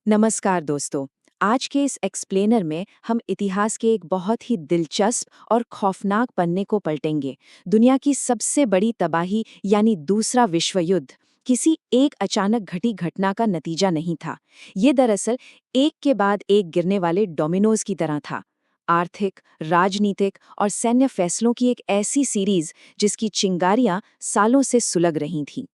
नमस्कार दोस्तों। आज के इस एक्सप्लेनर में हम इतिहास के एक बहुत ही दिलचस्प और खौफनाक पन्ने को पलटेंगे। दुनिया की सबसे बड़ी तबाही यानी दूसरा विश्व युद्ध किसी एक अचानक घटी घटना का नतीजा नहीं था। ये दरअसल एक के बाद एक गिरने वाले डोमिनोज की तरह था। आर्थिक, राजनीतिक और सैन्य फैसलों की एक ऐसी सीरीज जिसकी चिंगारियां सालों से सुलग रही थीं।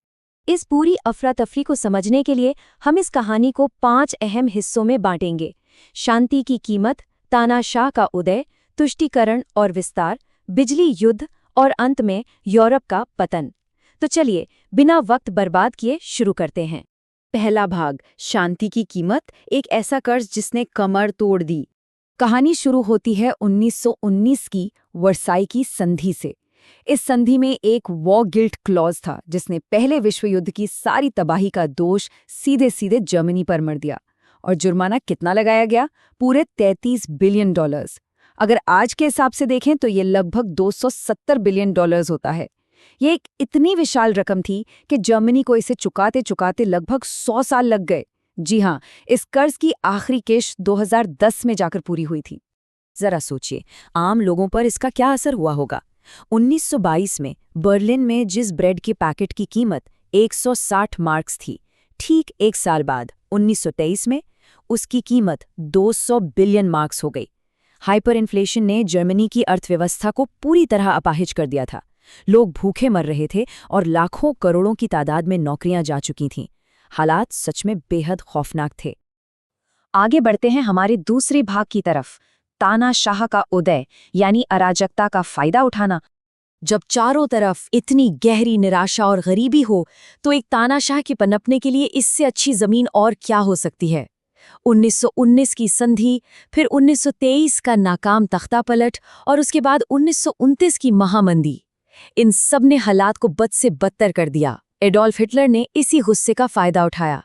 इस पूरी अफरा-तफरी को समझने के लिए हम इस कहानी को 5 अहम हिस्सों में बांटेंगे। शांति की कीमत, तानाशाह का उदय, तुष्टीकरण और विस्तार, बिजली युद्ध और अंत में यूरोप का पतन। तो चलिए, बिना वक्त बर्बाद किए शुरू करते हैं। पहला भाग, शांति की कीमत, एक ऐसा कर्ज जिसने कमर तोड़ दी। कहानी शुरू होती है 1919 की वर्साई की संधि से। इस संधि में एक वॉर गिल्ट क्लॉज था जिसने पहले विश्व युद्ध की सारी तबाही का दोष सीधे सीधे जर्मनी पर मर दिया। और जुर्माना कितना लगाया गया? पूरे 33 बिलियन डॉलर्स। अगर आज के हिसाब से देखें तो ये लगभग 270 बिलियन डॉलर्स होता है। ये एक इतनी विशाल रकम थी कि जर्मनी को इसे चुकाते चुकाते लगभग 100 साल लग गए। जी हाँ, इस कर्ज की आखिरी किश्त 2010 में जाकर पूरी हुई थी। जरा सोचिए, आम लोगों पर इसका क्या असर हुआ होगा। 1922 में बर्लिन में जिस ब्रेड के पैकेट की कीमत 160 मार्क्स थी, ठीक एक साल बाद 1923 में उसकी कीमत 200 बिलियन मार्क्स हो गई। हाइपर इन्फ्लेशन ने जर्मनी की अर्थव्यवस्था को पूरी तरह अपाहिज कर दिया था। लोग भूखे मर रहे थे और लाखों करोड़ों की तादाद में नौकरियां जा चुकी थीं। हालात सच में बेहद खौफनाक थे। आगे बढ़ते हैं हमारे दूसरे भाग की तरफ, तानाशाह का उदय यानी अराजकता का फायदा उठाना। जब चारों तरफ इतनी गहरी निराशा और गरीबी हो तो एक तानाशाह के पनपने के लिए इससे अच्छी जमीन और क्या हो सकती है। 1919 की संधि, फिर 1923 का नाकाम तख्तापलट और उसके बाद 1929 की महामंदी, इन सब ने हालात को बद से बदतर कर दिया। एडोल्फ हिटलर ने इसी गुस्से का फायदा उठाया।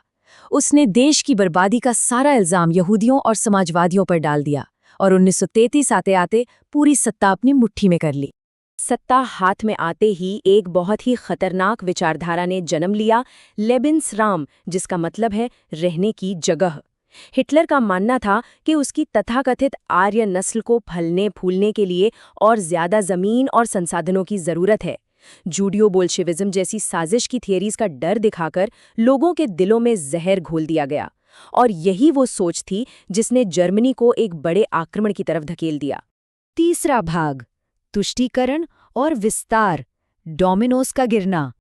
उसने देश की बर्बादी का सारा इल्जाम यहूदियों और समाजवादियों पर डाल दिया और 1933 आते आते पूरी सत्ता अपनी मुट्ठी में कर ली। सत्ता हाथ में आते ही एक बहुत ही खतरनाक विचारधारा ने जन्म लिया, लेबिन्सराम, जिसका मतलब है रहने की जगह। हिटलर का मानना था कि उसकी तथाकथित आर्य नस्ल को फलने फूलने के लिए और ज्यादा जमीन और संसाधनों की जरूरत है। जूडियो बोल्शेविज्म जैसी साजिश की थियरीज का डर दिखाकर लोगों के दिलों में जहर घोल दिया गया, और यही वो सोच थी जिसने जर्मनी को एक बड़े आक्रमण की तरफ धकेल दिया। तीसरा भाग, तुष्टीकरण और विस्तार, डोमिनोज का गिरना।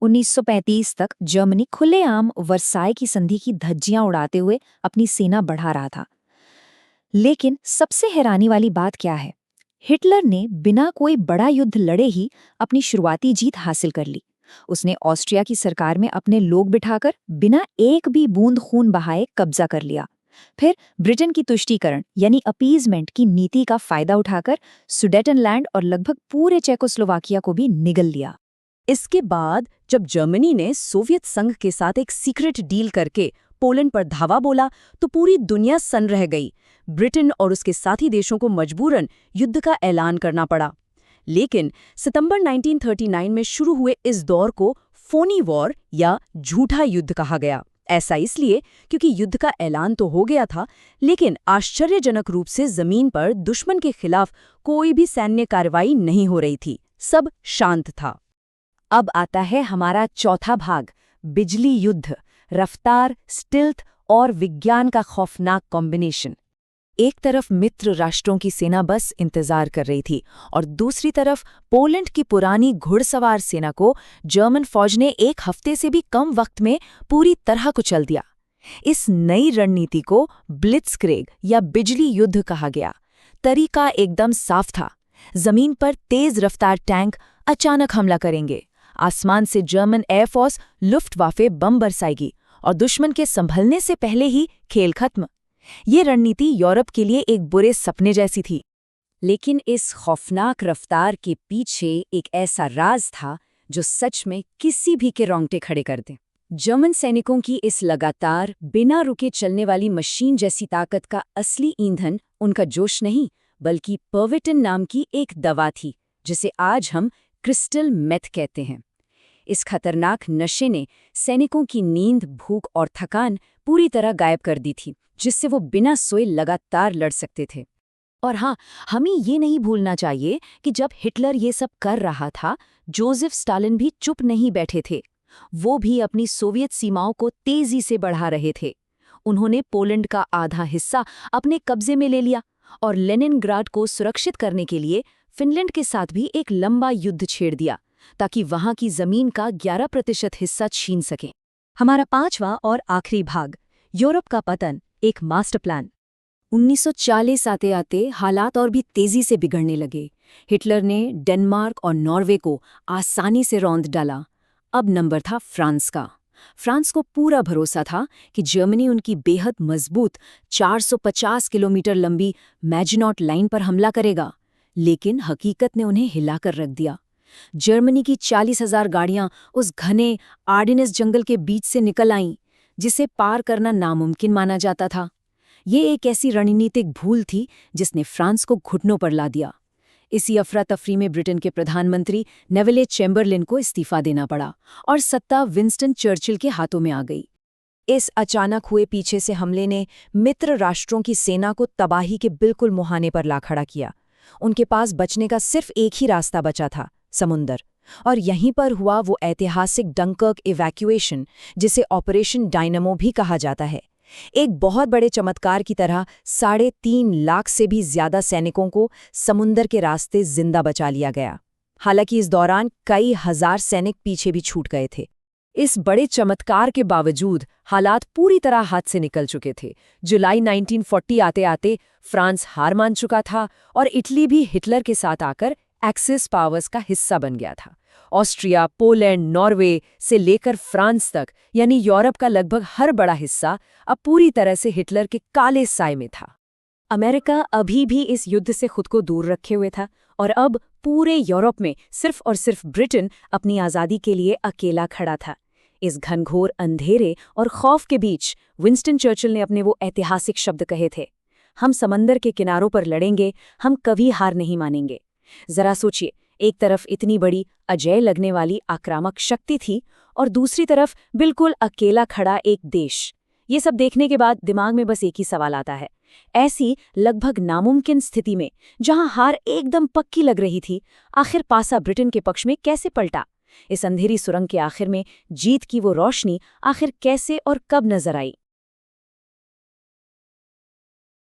1935 तक जर्मनी खुलेआम वर्साई की संधि की धज्जियां उड़ाते हुए अपनी सेना बढ़ा रहा था। लेकिन सबसे हैरानी वाली बात क्या है? हिटलर ने बिना कोई बड़ा युद्ध लड़े ही अपनी शुरुआती जीत हासिल कर ली। उसने ऑस्ट्रिया की सरकार में अपने लोग बिठाकर बिना एक भी बूंद खून बहाए कब्जा कर लिया। फिर ब्रिटेन की तुष्टीकरण यानी अपीजमेंट की नीति का फायदा उठाकर सुडेटनलैंड और लगभग पूरे चेकोस्लोवाकिया को भी निगल लिया। इसके बाद जब जर्मनी ने सोवियत संघ के साथ एक सीक्रेट डील करके पोलैंड पर धावा बोला तो पूरी दुनिया सन्न रह गई। ब्रिटेन और उसके साथी देशों को मजबूरन युद्ध का ऐलान करना पड़ा। लेकिन सितंबर 1939 में शुरू हुए इस दौर को फोनी वॉर या झूठा युद्ध कहा गया। ऐसा इसलिए क्योंकि युद्ध का ऐलान तो हो गया था, लेकिन आश्चर्यजनक रूप से जमीन पर दुश्मन के खिलाफ कोई भी सैन्य कार्रवाई नहीं हो रही थी। सब शांत था। अब आता है हमारा चौथा भाग, बिजली युद्ध, रफ्तार, स्टिल्थ और विज्ञान का खौफनाक कॉम्बिनेशन। एक तरफ मित्र राष्ट्रों की सेना बस इंतजार कर रही थी और दूसरी तरफ पोलैंड की पुरानी घुड़सवार सेना को जर्मन फौज ने एक हफ्ते से भी कम वक्त में पूरी तरह कुचल दिया। इस नई रणनीति को ब्लिट्जक्रेग या बिजली युद्ध कहा गया। तरीका एकदम साफ था। जमीन पर तेज रफ्तार टैंक अचानक हमला करेंगे, आसमान से जर्मन एयरफोर्स लुफ्टवाफे बम बरसाएगी और दुश्मन के संभलने से पहले ही खेल खत्म। ये रणनीति यूरोप के लिए एक बुरे सपने जैसी थी। लेकिन इस खौफनाक रफ्तार के पीछे एक ऐसा राज था जो सच में किसी भी के रोंगटे खड़े कर दे। जर्मन सैनिकों की इस लगातार बिना रुके चलने वाली मशीन जैसी ताकत का असली ईंधन उनका जोश नहीं, बल्कि पर्विटन नाम की एक दवा थी, जिसे आज हम क्रिस्टल मेथ कहते हैं। इस खतरनाक नशे ने सैनिकों की नींद, भूख और थकान पूरी तरह गायब कर दी थी, जिससे वो बिना सोए लगातार लड़ सकते थे। और हाँ, हमें ये नहीं भूलना चाहिए कि जब हिटलर ये सब कर रहा था, जोसेफ स्टालिन भी चुप नहीं बैठे थे। वो भी अपनी सोवियत सीमाओं को तेजी से बढ़ा रहे थे। उन्होंने पोलैंड का आधा हिस्सा अपने कब्जे में ले लिया और लेनिनग्राड को सुरक्षित करने के लिए फिनलैंड के साथ भी एक लंबा युद्ध छेड़ दिया, ताकि वहां की जमीन का 11% हिस्सा छीन सकें। हमारा 5वां और आखिरी भाग, यूरोप का पतन, एक मास्टर प्लान। 1940 आते आते हालात और भी तेजी से बिगड़ने लगे। हिटलर ने डेनमार्क और नॉर्वे को आसानी से रौंद डाला। अब नंबर था फ्रांस का। फ्रांस को पूरा भरोसा था कि जर्मनी उनकी बेहद मजबूत 450 किलोमीटर लंबी मैजिनॉट लाइन पर हमला करेगा, लेकिन हकीकत ने उन्हें हिलाकर रख दिया। जर्मनी की 40,000 गाड़ियां उस घने आर्डिनेस जंगल के बीच से निकल आईं, जिसे पार करना नामुमकिन माना जाता था। ये एक ऐसी रणनीतिक भूल थी जिसने फ्रांस को घुटनों पर ला दिया। इसी अफरा तफरी में ब्रिटेन के प्रधानमंत्री नेविले चैम्बरलिन को इस्तीफा देना पड़ा और सत्ता विंस्टन चर्चिल के हाथों में आ गई। इस अचानक हुए पीछे से हमले ने मित्र राष्ट्रों की सेना को तबाही के बिल्कुल मुहाने पर ला खड़ा किया। उनके पास बचने का सिर्फ एक ही रास्ता बचा था, समुंदर। और यहीं पर हुआ वो ऐतिहासिक डंकर्क इवैक्यूएशन, जिसे ऑपरेशन डायनामो भी कहा जाता है। एक बहुत बड़े चमत्कार की तरह 3.5 लाख से भी ज्यादा सैनिकों को समुंदर के रास्ते जिंदा बचा लिया गया। हालांकि इस दौरान कई हजार सैनिक पीछे भी छूट गए थे। इस बड़े चमत्कार के बावजूद हालात पूरी तरह हाथ से निकल चुके थे। जुलाई 1940 आते आते फ्रांस हार मान चुका था और इटली भी हिटलर के साथ आकर एक्सिस पावर्स का हिस्सा बन गया था। ऑस्ट्रिया, पोलैंड, नॉर्वे से लेकर फ्रांस तक, यानी यूरोप का लगभग हर बड़ा हिस्सा अब पूरी तरह से हिटलर के काले साए में था। अमेरिका अभी भी इस युद्ध से खुद को दूर रखे हुए था और अब पूरे यूरोप में सिर्फ और सिर्फ ब्रिटेन अपनी आज़ादी के लिए अकेला खड़ा था। इस घनघोर अंधेरे और खौफ के बीच विंस्टन चर्चिल ने अपने वो ऐतिहासिक शब्द कहे थे, हम समंदर के किनारों पर लड़ेंगे, हम कभी हार नहीं मानेंगे। जरा सोचिए, एक तरफ इतनी बड़ी अजेय लगने वाली आक्रामक शक्ति थी और दूसरी तरफ बिल्कुल अकेला खड़ा एक देश। ये सब देखने के बाद दिमाग में बस एक ही सवाल आता है, ऐसी लगभग नामुमकिन स्थिति में जहां हार एकदम पक्की लग रही थी, आखिर पासा ब्रिटेन के पक्ष में कैसे पलटा? इस अंधेरी सुरंग के आखिर में जीत की वो रोशनी आखिर कैसे और कब नजर आई?